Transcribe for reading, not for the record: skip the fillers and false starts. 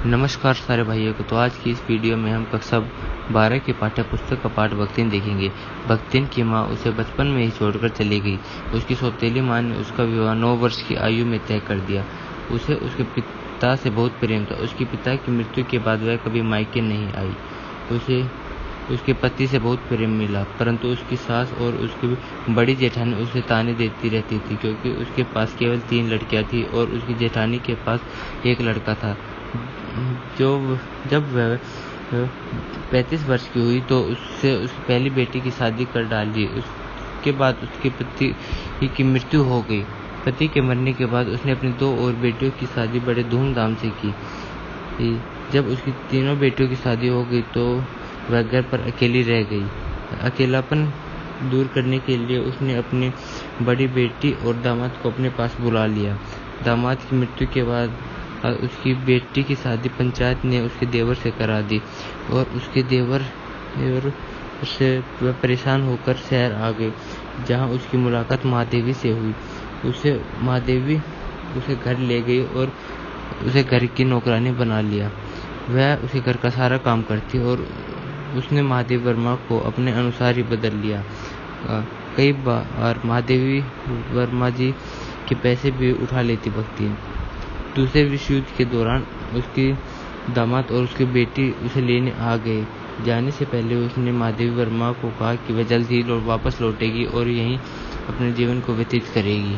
नमस्कार सारे भाइयों को। तो आज की इस वीडियो में हम कक्षा 12 की पाठ्य पुस्तक का पाठ भक्तिन देखेंगे। भक्तिन की माँ उसे बचपन में ही छोड़कर चली गई। उसकी सौतेली माँ ने उसका विवाह 9 वर्ष की आयु में तय कर दिया। उसे उसके पिता से बहुत प्रेम था। उसके पिता की मृत्यु के बाद वह कभी मायके नहीं आई। उसे उसके पति से बहुत प्रेम मिला, परंतु उसकी सास और उसकी बड़ी जेठानी उसे ताने देती रहती थी, क्योंकि उसके पास केवल 3 लड़कियां थीं और उसकी जेठानी के पास एक लड़का था। जब वह 35 वर्ष की हुई तो उससे उसकी पहली बेटी की शादी कर डाली। उसके बाद उसके पति की मृत्यु हो गई। पति के मरने के बाद उसने अपनी 2 और बेटियों की शादी बड़े धूमधाम से की। जब उसकी तीनों बेटियों की शादी हो गई तो वह घर पर अकेली रह गई। अकेलापन दूर करने के लिए उसने अपनी बड़ी बेटी और दामाद को अपने पास बुला लिया। दामाद की मृत्यु के बाद उसकी बेटी की शादी पंचायत ने उसके देवर से करा दी और उसके देवर से वह परेशान होकर शहर आ गए, जहां उसकी मुलाकात महादेवी से हुई। महादेवी उसे घर ले गई और उसे घर की नौकरानी बना लिया। वह उसे घर का सारा काम करती और उसने महादेव वर्मा को अपने अनुसार ही बदल लिया। कई बार महादेवी वर्मा जी के पैसे भी उठा लेती भक्ति। दूसरे विश्व युद्ध के दौरान उसकी दामाद और उसकी बेटी उसे लेने आ गए। जाने से पहले उसने महादेवी वर्मा को कहा कि वह जल्द ही वापस लौटेगी और यहीं अपने जीवन को व्यतीत करेगी।